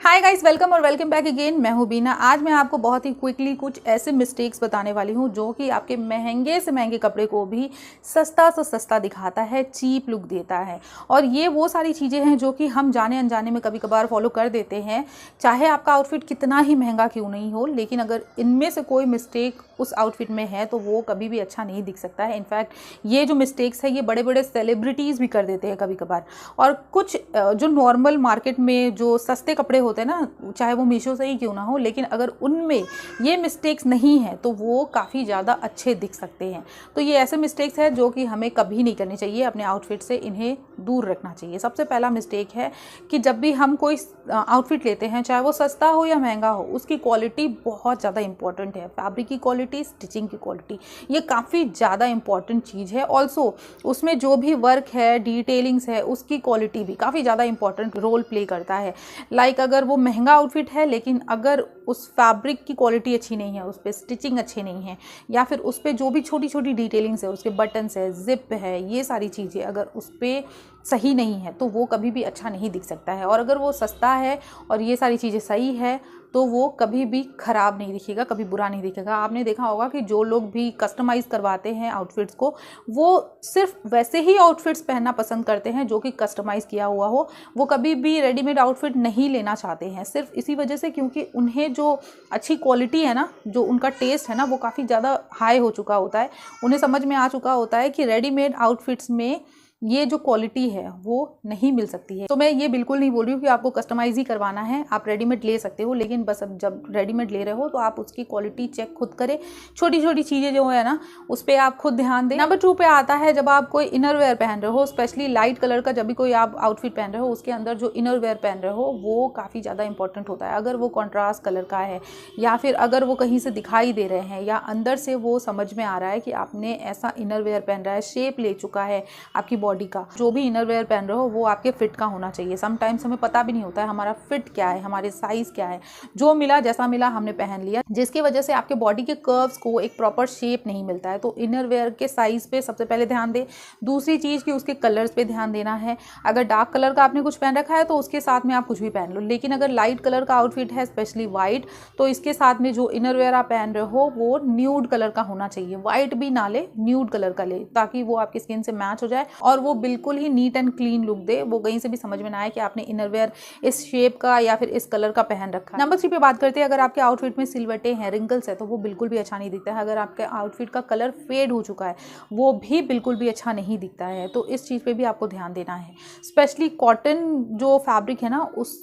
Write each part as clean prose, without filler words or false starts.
Hi guys, welcome और welcome back again. मैं हूं बीना। आज मैं आपको बहुत ही क्विकली कुछ ऐसे मिस्टेक्स बताने वाली हूं जो कि आपके महंगे से महंगे कपड़े को भी सस्ता से सस्ता दिखाता है, चीप लुक देता है। और ये वो सारी चीज़ें हैं जो कि हम जाने अनजाने में कभी कभार फॉलो कर देते हैं, चाहे आपका आउटफिट कितना ही महंगा क्यों नहीं हो। लेकिन अगर इनमें से कोई मिस्टेक उस आउटफिट में है तो वो कभी भी अच्छा नहीं दिख सकता है। इनफैक्ट ये जो मिस्टेक्स है ये बड़े बड़े सेलिब्रिटीज़ भी कर देते हैं कभी कभार। और कुछ जो नॉर्मल मार्केट में जो सस्ते कपड़े होते हैं ना, चाहे वो मीशो से ही क्यों ना हो, लेकिन अगर उनमें ये मिस्टेक्स नहीं है तो वो काफ़ी ज़्यादा अच्छे दिख सकते हैं। तो ये ऐसे मिस्टेक्स है जो कि हमें कभी नहीं करनी चाहिए, अपने आउटफिट से इन्हें दूर रखना चाहिए। सबसे पहला मिस्टेक है कि जब भी हम कोई आउटफिट लेते हैं, चाहे वो सस्ता हो या महंगा हो, उसकी क्वालिटी बहुत ज़्यादा इंपॉर्टेंट है। फैब्रिक की क्वालिटी, स्टिचिंग की क्वालिटी, ये काफ़ी ज़्यादा इंपॉर्टेंट चीज़ है। ऑल्सो उसमें जो भी वर्क है, डिटेलिंग्स है, उसकी क्वालिटी भी काफ़ी ज़्यादा इंपॉर्टेंट रोल प्ले करता है। लाइक अगर वो महंगा आउटफिट है लेकिन अगर उस फैब्रिक की क्वालिटी अच्छी नहीं है, उस पर स्टिचिंग अच्छी नहीं है, या फिर उस पर जो भी छोटी छोटी डिटेलिंग्स है, उसके बटन्स है, जिप है, ये सारी चीज़ें अगर उस पर सही नहीं है तो वो कभी भी अच्छा नहीं दिख सकता है। और अगर वो सस्ता है और ये सारी चीज़ें सही है तो वो कभी भी ख़राब नहीं दिखेगा, कभी बुरा नहीं दिखेगा। आपने देखा होगा कि जो लोग भी कस्टमाइज़ करवाते हैं आउटफिट्स को, वो सिर्फ वैसे ही आउटफिट्स पहनना पसंद करते हैं जो कि कस्टमाइज़ किया हुआ हो। वो कभी भी रेडीमेड आउटफिट नहीं लेना चाहते हैं, सिर्फ इसी वजह से क्योंकि उन्हें जो अच्छी क्वालिटी है ना, जो उनका टेस्ट है ना, वो काफ़ी ज़्यादा हाई हो चुका होता है। उन्हें समझ में आ चुका होता है कि रेडीमेड आउटफिट्स में ये जो क्वालिटी है वो नहीं मिल सकती है। तो मैं ये बिल्कुल नहीं बोल रही हूँ कि आपको कस्टमाइज़ ही करवाना है, आप रेडीमेड ले सकते हो, लेकिन बस अब जब रेडीमेड ले रहे हो तो आप उसकी क्वालिटी चेक खुद करें। छोटी छोटी चीज़ें जो है ना, उस पर आप खुद ध्यान दें। नंबर 2 पे आता है जब आप कोई इनर वेयर पहन रहे हो, स्पेशली लाइट कलर का जब भी कोई आप आउटफिट पहन रहे हो, उसके अंदर जो इनर वेयर पहन रहे हो वो काफ़ी ज़्यादा इंपॉर्टेंट होता है। अगर वो कॉन्ट्रास्ट कलर का है या फिर अगर वो कहीं से दिखाई दे रहे हैं या अंदर से वो समझ में आ रहा है कि आपने ऐसा इनर वेयर पहन रहा है, शेप ले चुका है आपकी बॉडी का, जो भी इनर वेयर पहन रहे हो वो आपके फिट का होना चाहिए। समटाइम्स हमें पता भी नहीं होता है हमारा फिट क्या है, हमारे साइज़ क्या है, जो मिला जैसा मिला हमने पहन लिया, जिसकी वजह से आपके बॉडी के कर्व्स को एक प्रॉपर शेप नहीं मिलता है। तो इनर वेयर के साइज़ पे सबसे पहले ध्यान दें। दूसरी चीज़ कि उसके कलर्स पे ध्यान देना है। अगर डार्क कलर का आपने कुछ पहन रखा है तो उसके साथ में आप कुछ भी पहन लो, लेकिन अगर लाइट कलर का आउटफिट है, स्पेशली वाइट, तो इसके साथ में जो इनर वेयर आप पहन रहे हो वो न्यूड कलर का होना चाहिए। वाइट भी ना ले, न्यूड कलर का ले, ताकि वो आपकी स्किन से मैच हो जाए और वो बिल्कुल ही नीट एंड क्लीन लुक दे। वो कहीं से भी समझ में ना आए कि आपने इनरवेयर इस शेप का या फिर इस कलर का पहन रखा है। नंबर 3 पे बात करते हैं। अगर आपके आउटफिट में सिलवटें हैं, रिंकल्स है, तो वो बिल्कुल भी अच्छा नहीं दिखता है। अगर आपके आउटफिट का कलर फेड हो चुका है वो भी बिल्कुल भी अच्छा नहीं दिखता है। तो इस चीज़ पे भी आपको ध्यान देना है। स्पेशली कॉटन जो फैब्रिक है ना,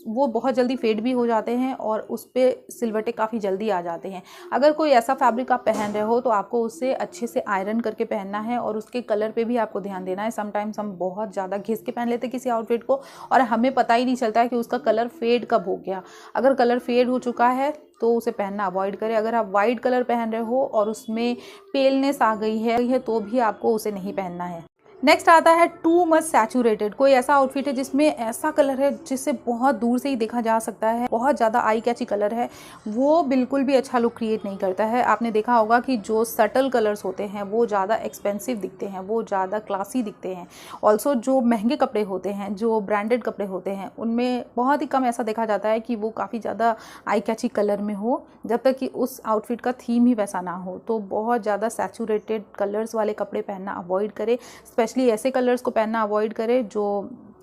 वो बहुत जल्दी फेड भी हो जाते हैं और उस पर सिलवटें काफ़ी जल्दी आ जाते हैं। अगर कोई ऐसा फैब्रिक आप पहन रहे हो तो आपको उसे अच्छे से आयरन करके पहनना है और उसके कलर पे भी आपको ध्यान देना है। समटाइम्स हम बहुत ज़्यादा घिस के पहन लेते किसी आउटफिट को और हमें पता ही नहीं चलता है कि उसका कलर फेड कब हो गया। अगर कलर फेड हो चुका है तो उसे पहनना अवॉइड करें। अगर आप वाइट कलर पहन रहे हो और उसमें पेलनेस आ गई है तो भी आपको उसे नहीं पहनना है। नेक्स्ट आता है टू मच सैचुरेटेड। कोई ऐसा आउटफिट है जिसमें ऐसा कलर है जिससे बहुत दूर से ही देखा जा सकता है, बहुत ज़्यादा आई कैची कलर है, वो बिल्कुल भी अच्छा लुक क्रिएट नहीं करता है। आपने देखा होगा कि जो सटल कलर्स होते हैं वो ज़्यादा एक्सपेंसिव दिखते हैं, वो ज़्यादा क्लासी दिखते हैं। ऑल्सो जो महंगे कपड़े होते हैं, जो ब्रांडेड कपड़े होते हैं, उनमें बहुत ही कम ऐसा देखा जाता है कि वो काफ़ी ज़्यादा आई कैची कलर में हो, जब तक कि उस आउटफिट का थीम ही वैसा ना हो। तो बहुत ज़्यादा सैचुरेटेड कलर्स वाले कपड़े पहनना अवॉइड करें। स्पेशली ऐसे कलर्स को पहनना अवॉइड करें जो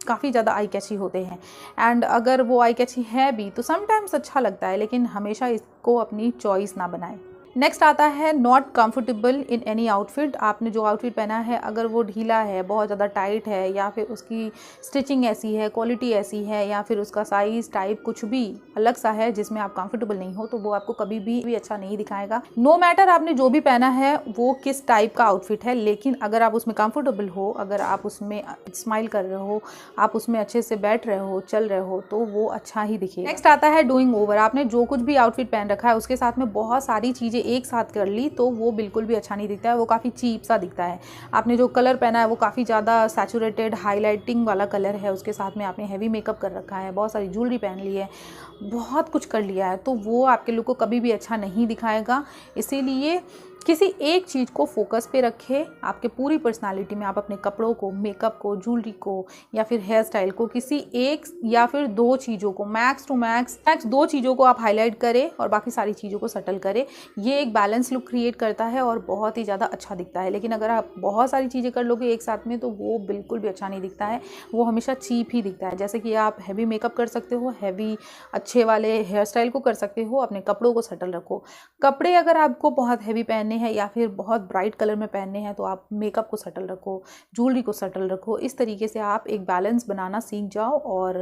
काफ़ी ज़्यादा आई कैची होते हैं। एंड अगर वो आई कैची है भी तो समटाइम्स अच्छा लगता है, लेकिन हमेशा इसको अपनी चॉइस ना बनाएं। नेक्स्ट आता है not comfortable in any outfit. आपने जो आउटफिट पहना है अगर वो ढीला है, बहुत ज़्यादा टाइट है, या फिर उसकी स्टिचिंग ऐसी है, क्वालिटी ऐसी है, या फिर उसका साइज़ टाइप कुछ भी अलग सा है जिसमें आप कंफर्टेबल नहीं हो, तो वो आपको कभी भी अच्छा नहीं दिखाएगा। नो मैटर आपने जो भी पहना है वो किस टाइप का आउटफिट है, लेकिन अगर आप उसमें कंफर्टेबल हो, अगर आप उसमें स्माइल कर रहे हो, आप उसमें अच्छे से बैठ रहे हो, चल रहे हो, तो वो अच्छा ही दिखेगा। नेक्स्ट आता है डूइंग ओवर। आपने जो कुछ भी आउटफिट पहन रखा है उसके साथ में बहुत सारी चीज़ें चीज़ें एक साथ कर ली तो वो बिल्कुल भी अच्छा नहीं दिखता है, वो काफ़ी चीप सा दिखता है। आपने जो कलर पहना है वो काफ़ी ज़्यादा सैचुरेटेड हाइलाइटिंग वाला कलर है, उसके साथ में आपने हैवी मेकअप कर रखा है, बहुत सारी ज्वेलरी पहन ली है, बहुत कुछ कर लिया है, तो वो आपके लुक को कभी भी अच्छा नहीं दिखाएगा। इसीलिए किसी एक चीज़ को फोकस पे रखें। आपके पूरी पर्सनालिटी में आप अपने कपड़ों को, मेकअप को, ज्वेलरी को या फिर हेयर स्टाइल को, किसी एक या फिर दो चीज़ों को, मैक्स टू मैक्स दो चीज़ों को आप हाईलाइट करें और बाकी सारी चीज़ों को सटल करें। ये एक बैलेंस लुक क्रिएट करता है और बहुत ही ज़्यादा अच्छा दिखता है। लेकिन अगर आप बहुत सारी चीज़ें कर लोगे एक साथ में तो वो बिल्कुल भी अच्छा नहीं दिखता है, वो हमेशा चीप ही दिखता है। जैसे कि आप हैवी मेकअप कर सकते हो, हैवी अच्छे वाले हेयर स्टाइल को कर सकते हो, अपने कपड़ों को सटल रखो। कपड़े अगर आपको बहुत हैवी पहनने हैं या फिर बहुत ब्राइट कलर में पहनने हैं तो आप मेकअप को सटल रखो, ज्वेलरी को सटल रखो। इस तरीके से आप एक बैलेंस बनाना सीख जाओ और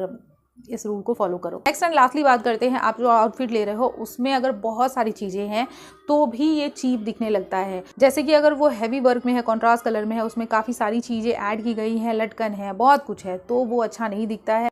इस रूल को फॉलो करो। नेक्स्ट एंड लास्टली बात करते हैं, आप जो आउटफिट ले रहे हो उसमें अगर बहुत सारी चीज़ें हैं तो भी ये चीप दिखने लगता है। जैसे कि अगर वो हैवी वर्क में है, कॉन्ट्रास्ट कलर में है, उसमें काफ़ी सारी चीज़ें ऐड की गई हैं, लटकन है, बहुत कुछ है, तो वो अच्छा नहीं दिखता है।